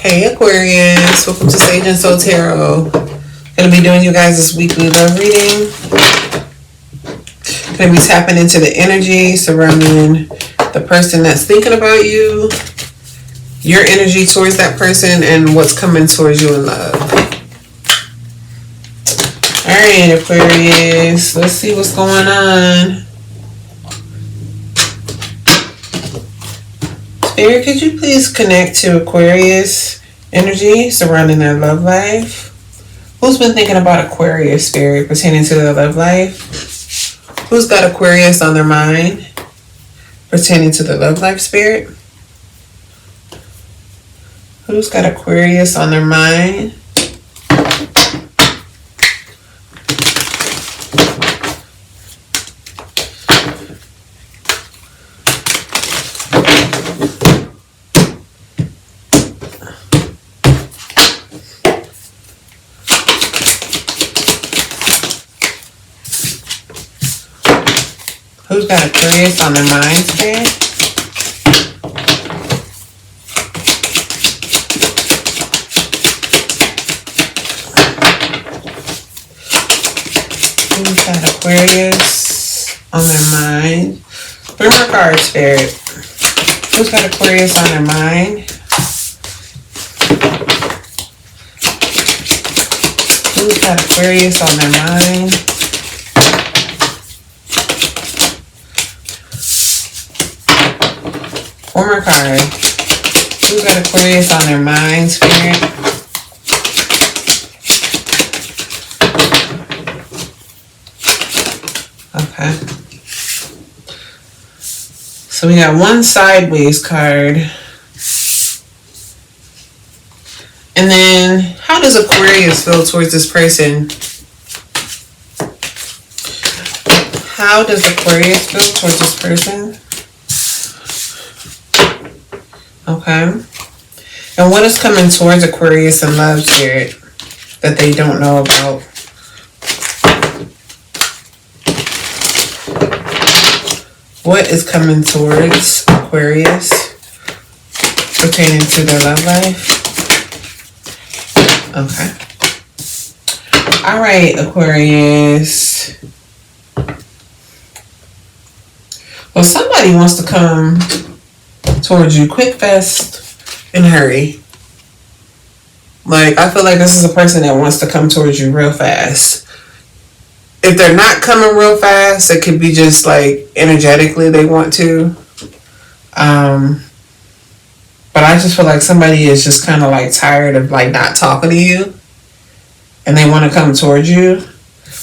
Hey Aquarius, welcome to Sage and Soul Tarot. Gonna be doing you guys this weekly love reading. Gonna be tapping into the energy surrounding the person that's thinking about you, your energy towards that person, and what's coming towards you in love. Alright Aquarius, let's see what's going on. Spirit, could you please connect to Aquarius energy surrounding their love life? Who's been thinking about Aquarius, Spirit, pertaining to their love life? Who's got Aquarius on their mind pertaining to their love life, Spirit? Who's got Aquarius on their mind? Who's got Aquarius on their mind, Spirit? Who's got Aquarius on their mind? Three more cards, Spirit. Who's got Aquarius on their mind? Who's got Aquarius on their mind? One more card. Who's got Aquarius on their mind, Spirit? Okay. So we got one sideways card. And then, how does Aquarius feel towards this person? How does Aquarius feel towards this person? Okay. And what is coming towards Aquarius in love, Spirit, that they don't know about? What is coming towards Aquarius pertaining to their love life? Okay. All right, Aquarius. Well, somebody wants to come towards you quick, fast, and hurry. Like, I feel like this is a person that wants to come towards you real fast. If they're not coming real fast, it could be just like energetically they want to. But I just feel like somebody is just kind of like tired of like not talking to you, and they want to come towards you.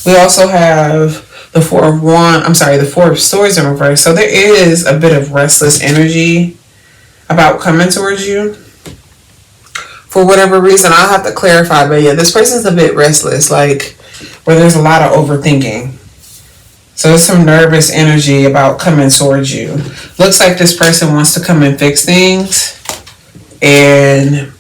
We also have the the Four of Swords in reverse. So there is a bit of restless energy about coming towards you. For whatever reason, I'll have to clarify, but yeah, this person's a bit restless, like where there's a lot of overthinking. So there's some nervous energy about coming towards you. Looks like this person wants to come and fix things and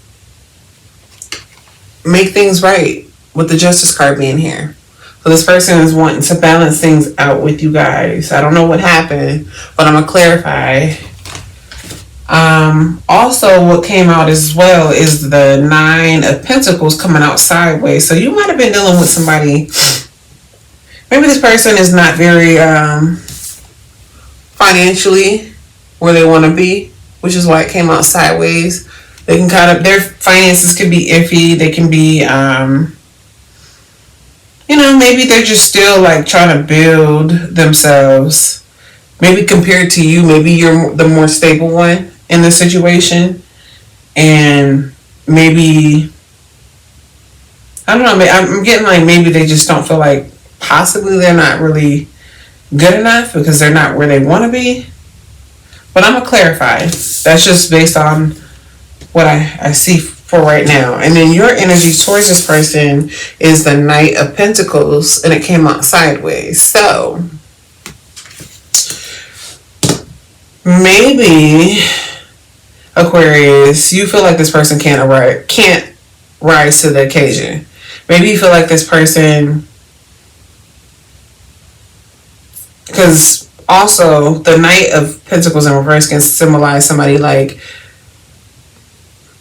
make things right, with the Justice card being here. So this person is wanting to balance things out with you guys. I don't know what happened, but I'm going to clarify. Also, what came out as well is the Nine of Pentacles coming out sideways. So you might have been dealing with somebody. Maybe this person is not very financially where they want to be, which is why it came out sideways. They can their finances can be iffy. They can be, maybe they're just still like trying to build themselves. Maybe compared to you, maybe you're the more stable one in the situation, and maybe I don't know. I'm getting like maybe they just don't feel like possibly they're not really good enough because they're not where they want to be. But I'm gonna clarify. That's just based on what I see for right now. And then your energy towards this person is the Knight of Pentacles, and it came out sideways. So maybe Aquarius, you feel like this person can't rise to the occasion. Maybe you feel like this person, because also the Knight of Pentacles in reverse can symbolize somebody like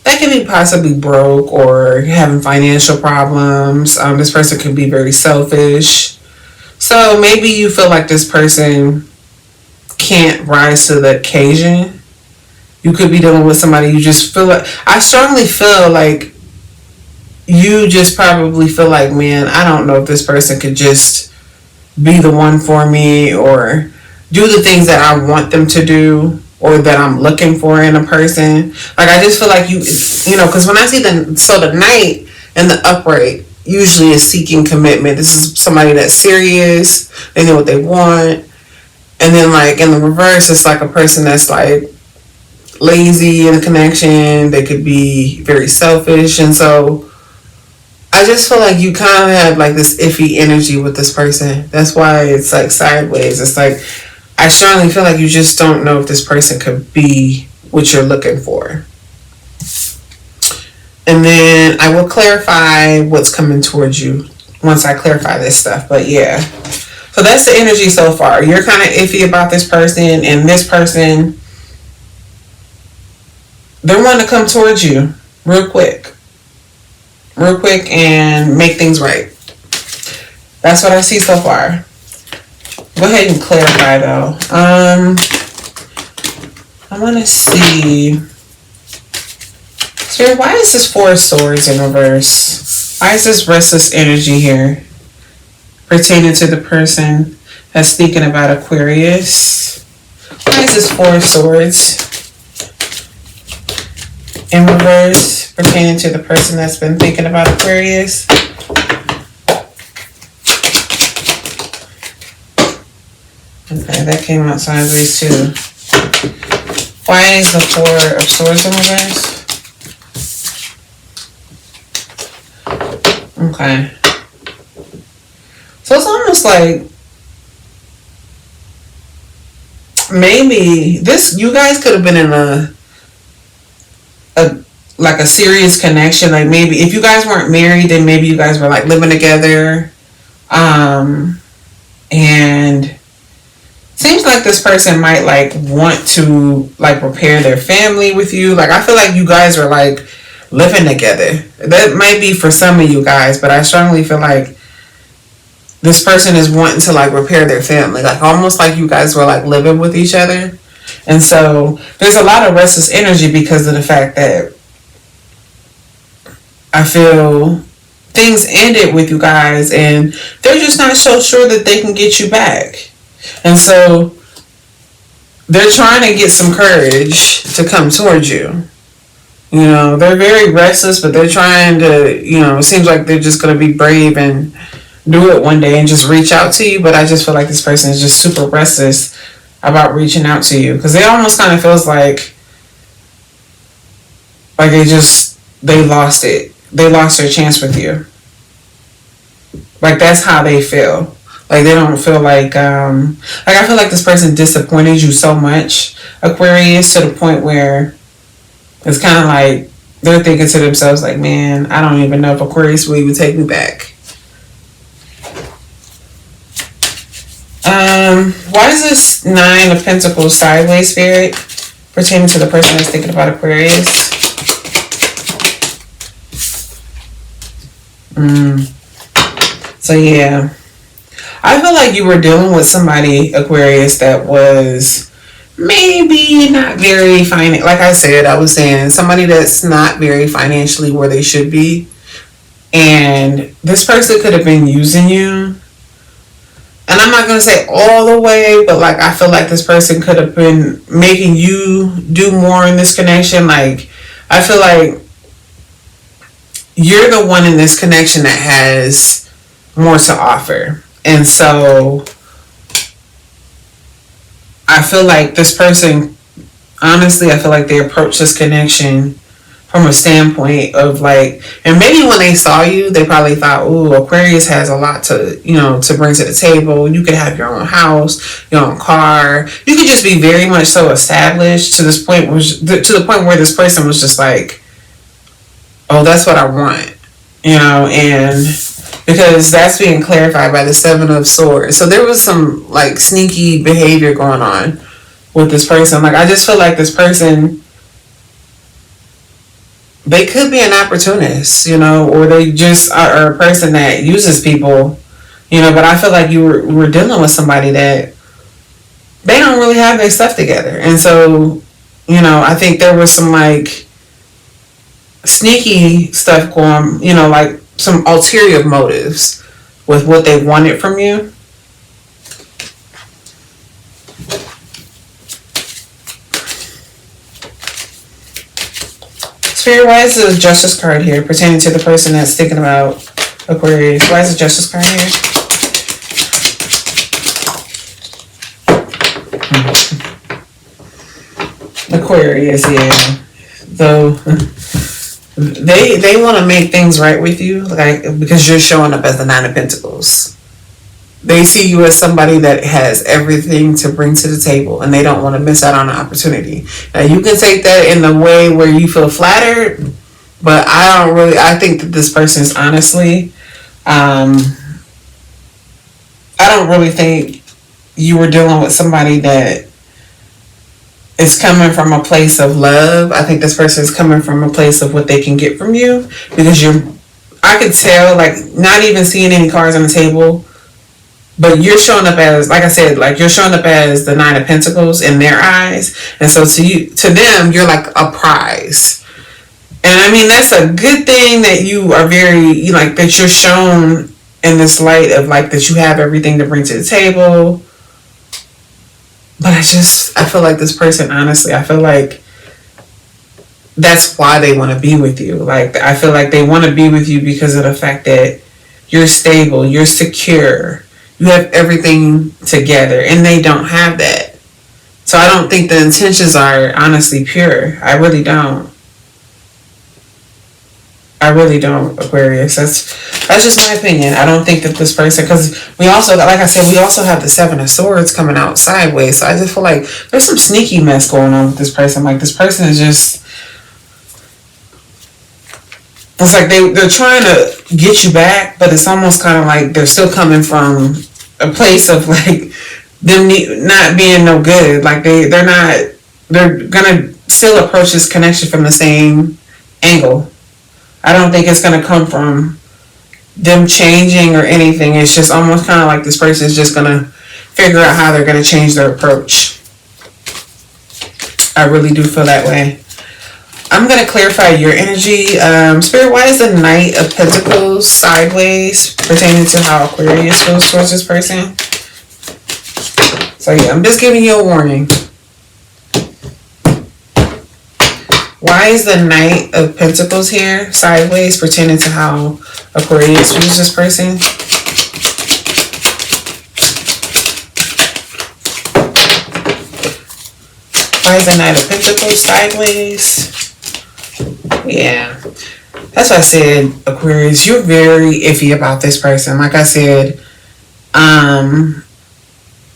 that can be possibly broke or having financial problems. This person could be very selfish. So maybe you feel like this person can't rise to the occasion. You could be dealing with somebody you just feel like, I strongly feel like you just probably feel like, man, I don't know if this person could just be the one for me or do the things that I want them to do or that I'm looking for in a person. Like, I just feel like because when I see the Knight and the upright usually is seeking commitment. This is somebody that's serious. They know what they want. And then, like, in the reverse, it's like a person that's like lazy in a connection. They could be very selfish. And so I just feel like you kind of have like this iffy energy with this person. That's why it's like sideways. It's like, I strongly feel like you just don't know if this person could be what you're looking for. And then I will clarify what's coming towards you once I clarify this stuff. But yeah. So that's the energy so far. You're kind of iffy about this person, and this person, they want to come towards you real quick and make things right. That's what I see so far. Go ahead and clarify though. I want to see. Spirit, why is this Four of Swords in reverse? Why is this restless energy here pertaining to the person that's thinking about Aquarius? Why is this Four of Swords in reverse pertaining to the person that's been thinking about Aquarius? Okay, that came out sideways too. Why is the Four of Swords in reverse? Okay. So it's almost like maybe you guys could have been in a serious connection. Like, maybe if you guys weren't married, then maybe you guys were like living together. And seems like this person might like want to like repair their family with you. Like, I feel like you guys are like living together. That might be for some of you guys, but I strongly feel like this person is wanting to like repair their family. Like, almost like you guys were like living with each other. And so there's a lot of restless energy because of the fact that I feel things ended with you guys and they're just not so sure that they can get you back. And so they're trying to get some courage to come towards you. You know, they're very restless, but they're trying to, it seems like they're just going to be brave and do it one day and just reach out to you. But I just feel like this person is just super restless about reaching out to you because they almost kind of feels like they lost it. They lost their chance with you. Like, that's how they feel. Like, they don't feel like I feel like this person disappointed you so much, Aquarius, to the point where it's kind of like they're thinking to themselves like, man, I don't even know if Aquarius will even take me back. Why is this Nine of Pentacles sideways, Spirit, pertaining to the person that's thinking about Aquarius? So yeah, I feel like you were dealing with somebody, Aquarius, that was maybe not very like I said, I was saying somebody that's not very financially where they should be. And this person could have been using you. And I'm not going to say all the way, but like, I feel like this person could have been making you do more in this connection. Like, I feel like you're the one in this connection that has more to offer. And so I feel like this person, honestly, I feel like they approach this connection from a standpoint of like, and maybe when they saw you, they probably thought, ooh, Aquarius has a lot to, to bring to the table. You could have your own house, your own car. You could just be very much so established to this point, to the point where this person was just like, oh, that's what I want, and because that's being clarified by the Seven of Swords. So there was some like sneaky behavior going on with this person. Like, I just feel like this person they could be an opportunist, you know, or they just are a person that uses people, you know. But I feel like you were dealing with somebody that they don't really have their stuff together. And so, you know, I think there was some like sneaky stuff going, you know, like some ulterior motives with what they wanted from you. Spirit, why is the Justice card here pertaining to the person that's thinking about Aquarius? Why is the Justice card here? Aquarius, yeah. Though they want to make things right with you, like because you're showing up as the Nine of Pentacles. They see you as somebody that has everything to bring to the table, and they don't want to miss out on an opportunity. Now you can take that in the way where you feel flattered, but I think that this person is honestly, I don't really think you were dealing with somebody that is coming from a place of love. I think this person is coming from a place of what they can get from you, because I could tell, like, not even seeing any cards on the table, but you're showing up as, like I said, like you're showing up as the Nine of Pentacles in their eyes. And so to them, you're like a prize. And I mean, that's a good thing that you are that you're shown in this light of like that you have everything to bring to the table. But I feel like this person, honestly, I feel like that's why they want to be with you. Like, I feel like they want to be with you because of the fact that you're stable, you're secure, you have everything together, and they don't have that. So I don't think the intentions are honestly pure. I really don't. Aquarius. That's just my opinion. I don't think that this person, because we also, like I said, we also have the Seven of Swords coming out sideways. So I just feel like there's some sneaky mess going on with this person. Like, this person is just, it's like they're trying to get you back, but it's almost kind of like they're still coming from a place of like them not being no good. Like they're gonna still approach this connection from the same angle. I don't think it's gonna come from them changing or anything. It's just almost kind of like this person is just gonna figure out how they're gonna change their approach. I really do feel that way. I'm going to clarify your energy. Spirit, why is the Knight of Pentacles sideways pertaining to how Aquarius goes towards this person? So yeah, I'm just giving you a warning. Why is the Knight of Pentacles here sideways pertaining to how Aquarius views this person? Why is the Knight of Pentacles sideways? Yeah, that's why I said, Aquarius, you're very iffy about this person. Like I said,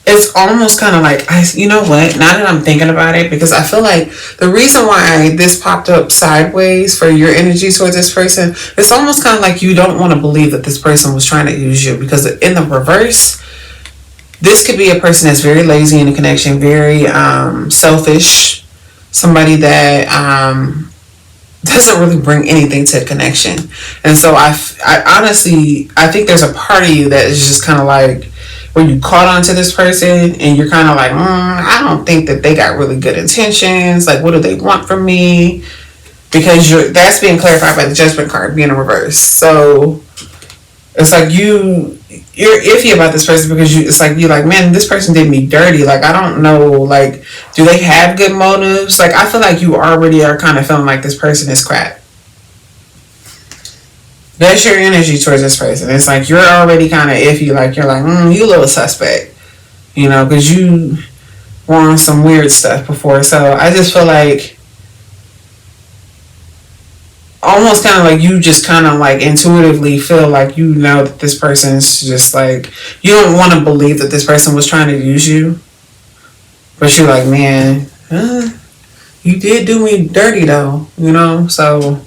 it's almost kind of like, you know what, now that I'm thinking about it, because I feel like the reason why this popped up sideways for your energy towards this person, it's almost kind of like you don't want to believe that this person was trying to use you, because in the reverse, this could be a person that's very lazy in a connection, very selfish, somebody that doesn't really bring anything to a connection. And so I honestly, I think there's a part of you that is just kind of like, when you caught on to this person and you're kind of like, I don't think that they got really good intentions. Like, what do they want from me? Because that's being clarified by the Judgment card being in reverse. So it's like you're iffy about this person because you're like, man, this person did me dirty. Like, I don't know, like, do they have good motives? Like, I feel like you already are kind of feeling like this person is crap. That's your energy towards this person. It's like you're already kind of iffy. Like, you're like, you a little suspect, you know, because you were on some weird stuff before. So I just feel like almost kind of like you just kind of like intuitively feel like you know that this person's just like, you don't want to believe that this person was trying to use you, but you're like, man, you did do me dirty though, you know. So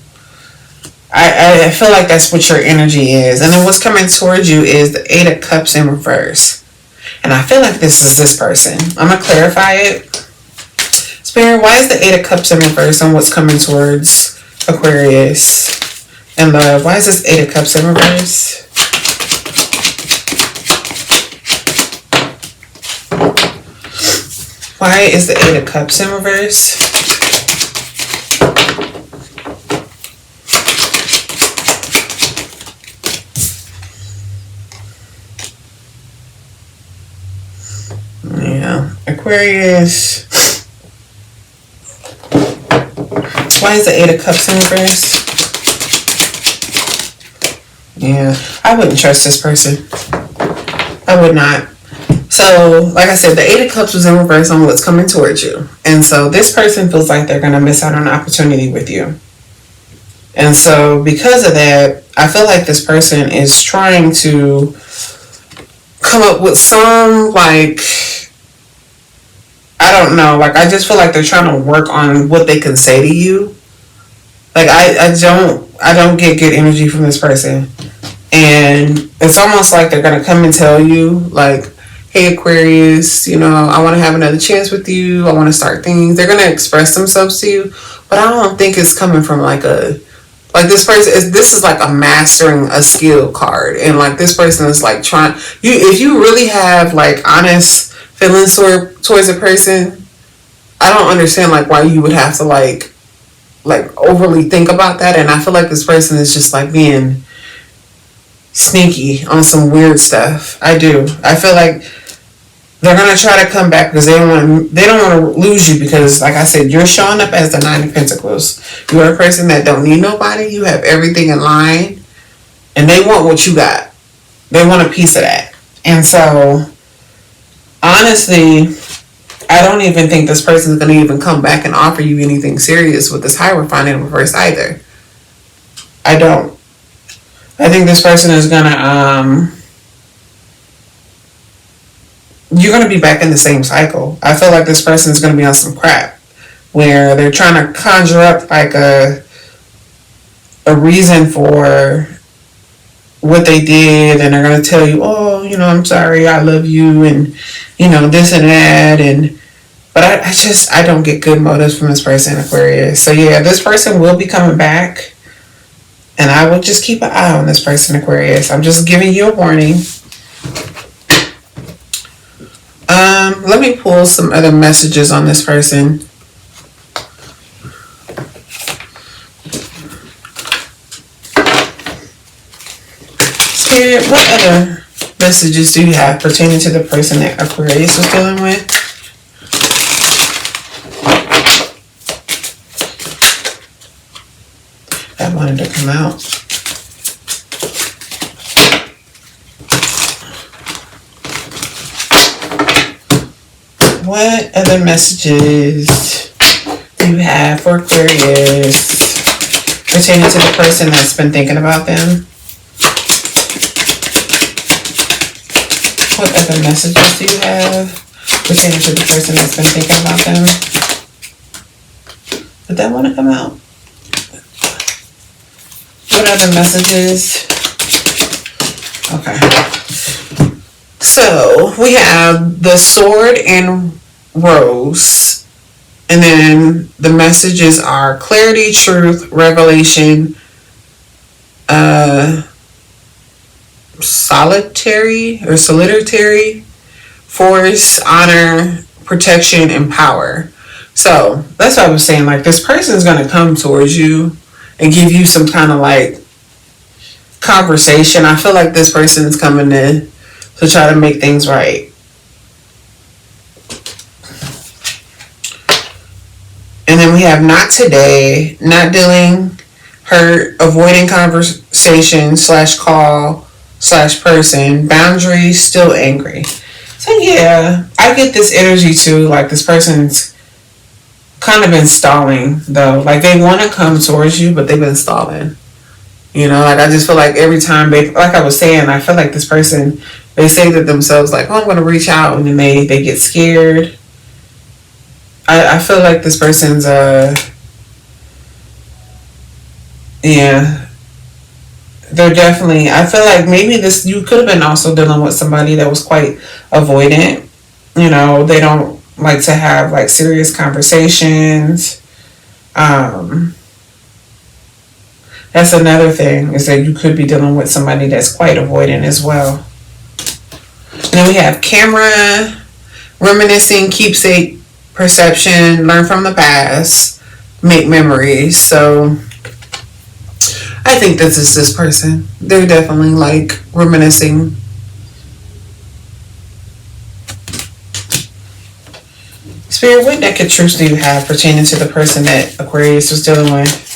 I feel like that's what your energy is. And then what's coming towards you is the Eight of Cups in reverse, and I feel like this is this person. I'm gonna clarify it. Spirit, why is the Eight of Cups in reverse and what's coming towards Aquarius, and love. Why is this 8 of Cups in reverse? Why is the 8 of Cups in reverse? Yeah, Aquarius. Why is the 8 of Cups in reverse? Yeah, I wouldn't trust this person. I would not. So, like I said, the 8 of Cups was in reverse on what's coming towards you. And so this person feels like they're going to miss out on an opportunity with you. And so because of that, I feel like this person is trying to come up with some, like, I don't know, like, I just feel like they're trying to work on what they can say to you. Like, I don't get good energy from this person. And it's almost like they're going to come and tell you, like, hey, Aquarius, you know, I want to have another chance with you. I want to start things. They're going to express themselves to you. But I don't think it's coming from like this person, this is like a mastering a skill card. And like this person is like trying, if you really have like honest feelings towards a person, I don't understand like why you would have to like overly think about that. And I feel like this person is just like being sneaky on some weird stuff. I do. I feel like they're gonna try to come back because they don't want to lose you, because like I said, you're showing up as the 9 of Pentacles. You're a person that don't need nobody. You have everything in line, and they want what you got. They want a piece of that. And so honestly, I don't even think this person is gonna even come back and offer you anything serious with this Hierophant in reverse either. I don't. I think this person is gonna you're going to be back in the same cycle. I feel like this person is going to be on some crap where they're trying to conjure up like a reason for what they did, and they're going to tell you, oh, you know, I'm sorry, I love you, and you know, this and that, but I don't get good motives from this person, Aquarius. So yeah, this person will be coming back, and I will just keep an eye on this person, Aquarius. I'm just giving you a warning. Let me pull some other messages on this person. Spirit, what other messages do you have pertaining to the person that Aquarius was dealing with? That wanted to come out. What other messages do you have for Aquarius pertaining to the person that's been thinking about them? What other messages do you have pertaining to the person that's been thinking about them? Did that want to come out? What other messages? Okay. So we have the Sword and Rose, and then the messages are clarity, truth, revelation, solitary, force, honor, protection, and power. So that's what I was saying, like this person is going to come towards you and give you some kind of like conversation. I feel like this person is coming to try to make things right. And then we have not today, not dealing, hurt, avoiding conversation / call / person, boundaries, still angry. So yeah, I get this energy too, like this person's kind of been stalling though. Like they want to come towards you, but they've been stalling. You know, like I just feel like every time they, like I was saying, I feel like this person, they say to themselves like, oh, I'm going to reach out, and then they get scared. I feel like this person's, yeah, they're definitely, I feel like maybe this, you could have been also dealing with somebody that was quite avoidant. You know, they don't like to have like serious conversations. That's another thing, is that you could be dealing with somebody that's quite avoidant as well. And then we have camera, reminiscing, keepsake, perception, learn from the past, make memories. So I think this is this person. They're definitely like reminiscing. Spirit, what deck of truths do you have pertaining to the person that Aquarius was dealing with?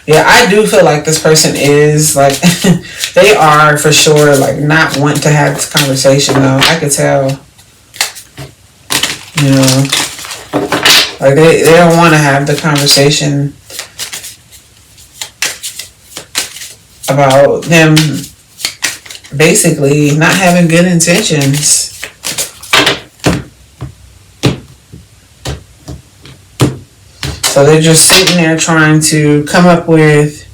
Yeah, I do feel like this person is like, they are for sure like not want to have this conversation though. I could tell. You know, like they don't want to have the conversation about them basically not having good intentions. So they're just sitting there trying to come up with,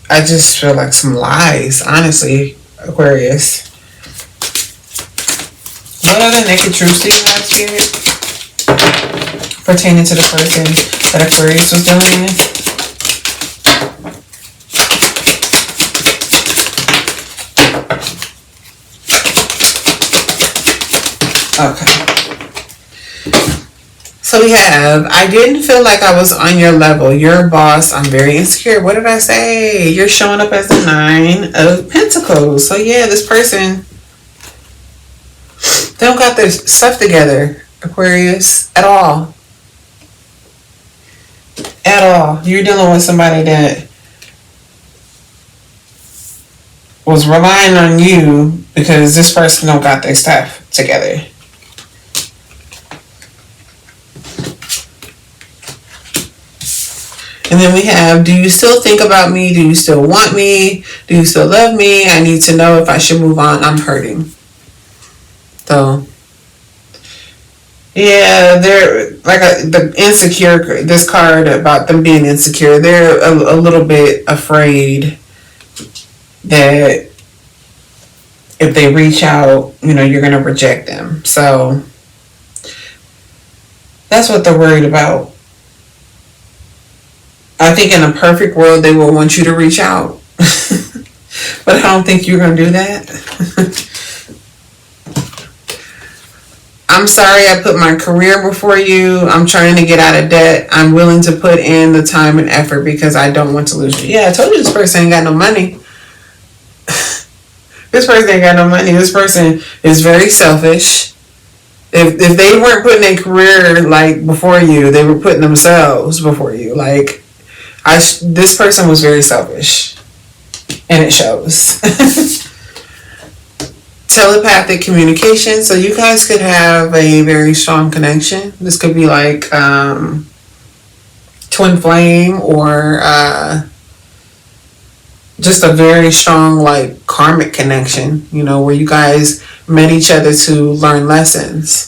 I just feel like some lies, honestly, Aquarius. What other naked truths do you have, Spirit, pertaining to the person that Aquarius was dealing with? Okay. So we have, I didn't feel like I was on your level. You're a boss. I'm very insecure. What did I say? You're showing up as the 9 of Pentacles. So yeah, this person, they don't got their stuff together, Aquarius, at all. At all. You're dealing with somebody that was relying on you because this person don't got their stuff together. And then we have, do you still think about me? Do you still want me? Do you still love me? I need to know if I should move on. I'm hurting. So, yeah, they're like the insecure, this card about them being insecure, they're a little bit afraid that if they reach out, you know, you're going to reject them. So, that's what they're worried about. I think in a perfect world, they will want you to reach out. But I don't think you're going to do that. I'm sorry I put my career before you. I'm trying to get out of debt. I'm willing to put in the time and effort because I don't want to lose you. Yeah, I told you this person ain't got no money. This person ain't got no money. This person is very selfish. If they weren't putting a career like before you, they were putting themselves before you. Like, this person was very selfish, and it shows. Telepathic communication, so you guys could have a very strong connection. This could be like twin flame, or just a very strong like karmic connection, you know, where you guys met each other to learn lessons.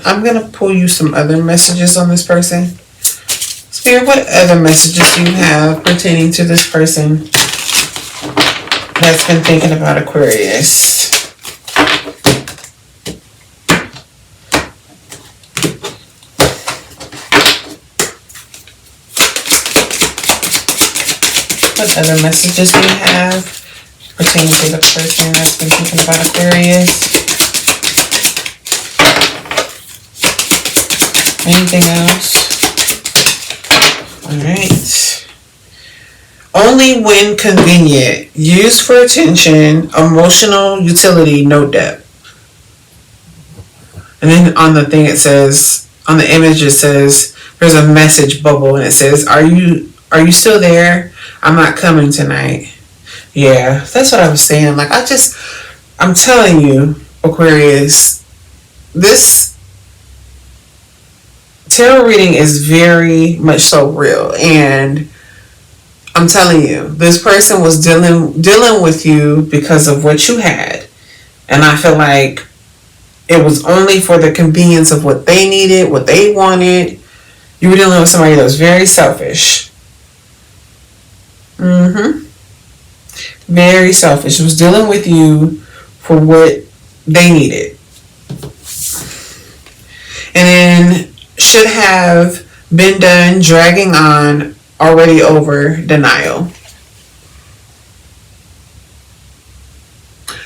I'm going to pull you some other messages on this person. Spirit, what other messages do you have pertaining to this person that's been thinking about Aquarius? What other messages do you have pertaining to the person that's been thinking about Aquarius? Anything else? Alright. Only when convenient. Used for attention. Emotional utility. No depth. And then on the thing it says, on the image it says, there's a message bubble and it says, are you still there? I'm not coming tonight. Yeah, that's what I was saying. Like, I'm telling you, Aquarius, this tarot reading is very much so real, and I'm telling you, this person was dealing with you because of what you had, and I feel like it was only for the convenience of what they needed, what they wanted. You were dealing with somebody that was very selfish. Very selfish. Was dealing with you for what they needed. And then should have been done, dragging on, already over, denial.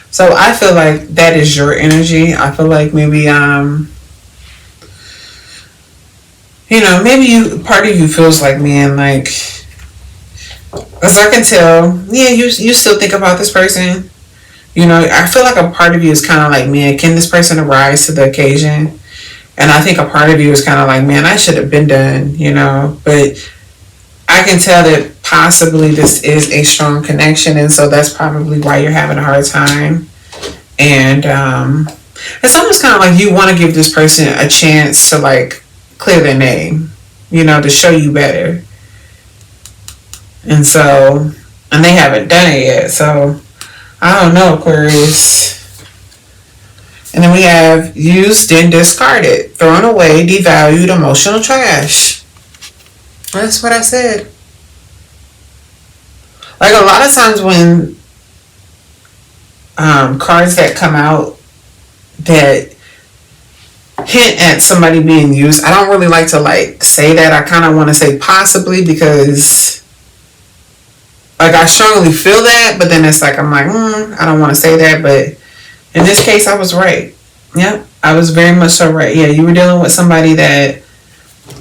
So I feel like that is your energy. I feel like maybe maybe part of you feels like, man, like, as I can tell, yeah, you still think about this person. I feel like a part of you is kind of like, man, can this person arise to the occasion? And I think a part of you is kind of like, man, I should have been done, but I can tell that possibly this is a strong connection, and so that's probably why you're having a hard time. And it's almost kind of like you want to give this person a chance to, like, clear their name, to show you better. And they haven't done it yet, so I don't know, Aquarius. And then we have used and discarded, thrown away, devalued, emotional trash. That's what I said. Like, a lot of times when cards that come out that hint at somebody being used, I don't really like to, like, say that. I kind of want to say possibly, because, like, I strongly feel that, but then it's like, I'm like, I don't want to say that, but in this case, I was right. Yep, I was very much so right. Yeah, you were dealing with somebody that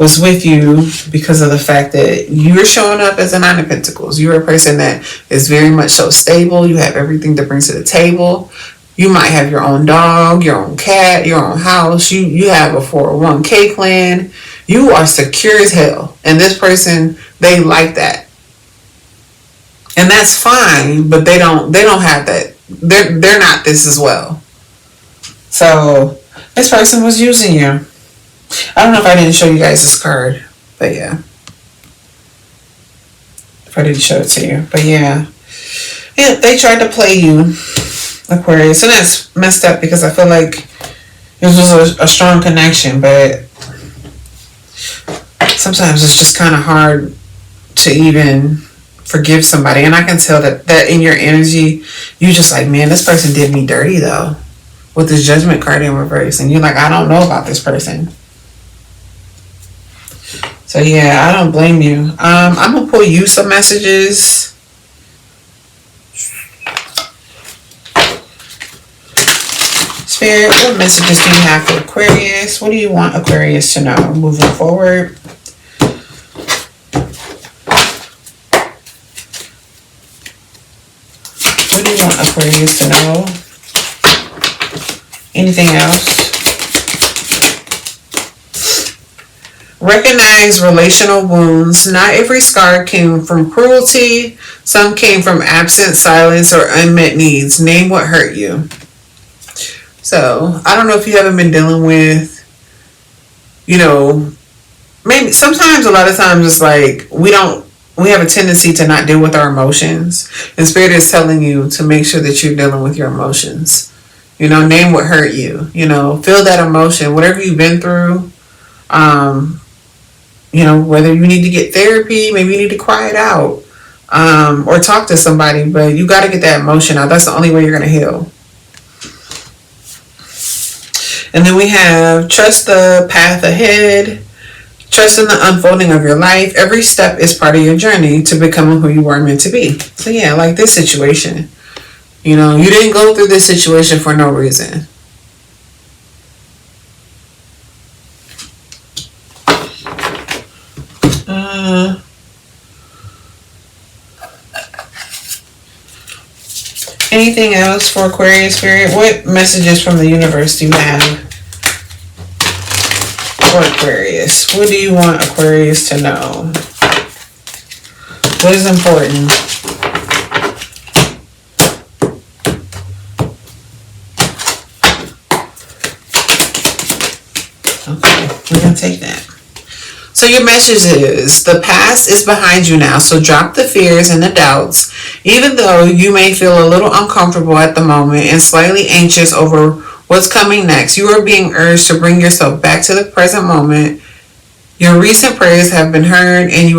was with you because of the fact that you were showing up as a Nine of Pentacles. You're a person that is very much so stable. You have everything to bring to the table. You might have your own dog, your own cat, your own house. You have a 401k plan. You are secure as hell. And this person, they like that. And that's fine, but they don't have that. They're not this as well. So this person was using you. I don't know if I didn't show you guys this card, but yeah. If I didn't show it to you, but yeah. Yeah, they tried to play you, Aquarius, and that's messed up because I feel like it was a strong connection, but sometimes it's just kind of hard to even forgive somebody. And I can tell that in your energy, you just like, man, this person did me dirty though, with this Judgment card in reverse, and you're like, I don't know about this person. So yeah, I don't blame you. I'm gonna pull you some messages. Spirit, what messages do you have for Aquarius? What do you want Aquarius to know moving forward? What do you want Aquarius to know? Anything else? Recognize relational wounds. Not every scar came from cruelty. Some came from absence, silence, or unmet needs. Name what hurt you. So, I don't know if you haven't been dealing with, maybe sometimes, a lot of times it's like we have a tendency to not deal with our emotions. And Spirit is telling you to make sure that you're dealing with your emotions. Name what hurt you. Feel that emotion, whatever you've been through. Whether you need to get therapy, maybe you need to cry it out, or talk to somebody, but you got to get that emotion out. That's the only way you're going to heal. And then we have trust the path ahead, trust in the unfolding of your life. Every step is part of your journey to becoming who you are meant to be. So yeah, like this situation, you didn't go through this situation for no reason. Anything else for Aquarius Spirit? What messages from the universe do you have for Aquarius? What do you want Aquarius to know? What is important? Okay, we're going to take that. So your message is, the past is behind you now, so drop the fears and the doubts. Even though you may feel a little uncomfortable at the moment and slightly anxious over what's coming next, you are being urged to bring yourself back to the present moment. Your recent prayers have been heard and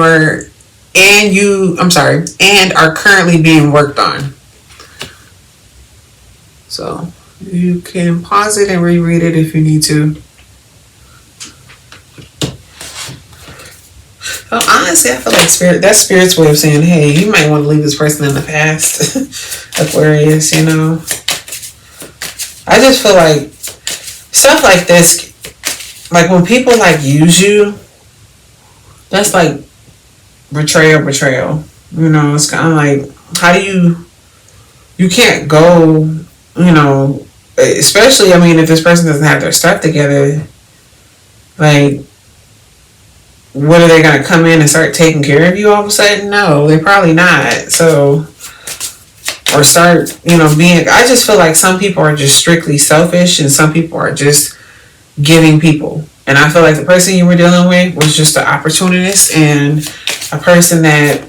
are currently being worked on. So you can pause it and reread it if you need to. So honestly, I feel like that's Spirit's way of saying, hey, you might want to leave this person in the past. Aquarius, you know. I just feel like stuff like this, like when people like use you, that's like betrayal. You know, it's kind of like, how do you can't go, you know, especially, I mean, if this person doesn't have their stuff together, like, what are they going to come in and start taking care of you all of a sudden? No, they're probably not. So, or start, you know, being, I just feel like some people are just strictly selfish and some people are just giving people. And I feel like the person you were dealing with was just an opportunist and a person that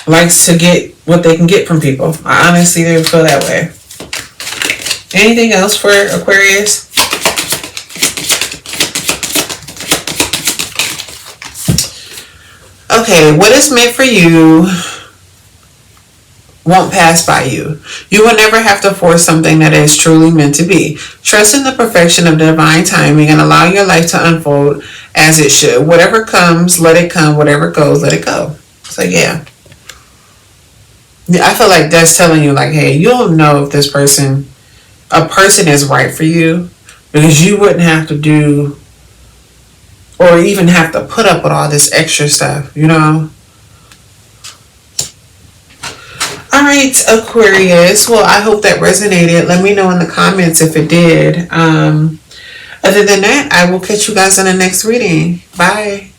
likes to get what they can get from people. I honestly do feel that way. Anything else for Aquarius? Okay, what is meant for you won't pass by you. You will never have to force something that is truly meant to be. Trust in the perfection of divine timing and allow your life to unfold as it should. Whatever comes, let it come. Whatever goes, let it go. So yeah. I feel like that's telling you like, hey, you'll know if a person is right for you because you wouldn't have to do or even have to put up with all this extra stuff, you know? All right, Aquarius. Well, I hope that resonated. Let me know in the comments if it did. Other than that, I will catch you guys in the next reading. Bye.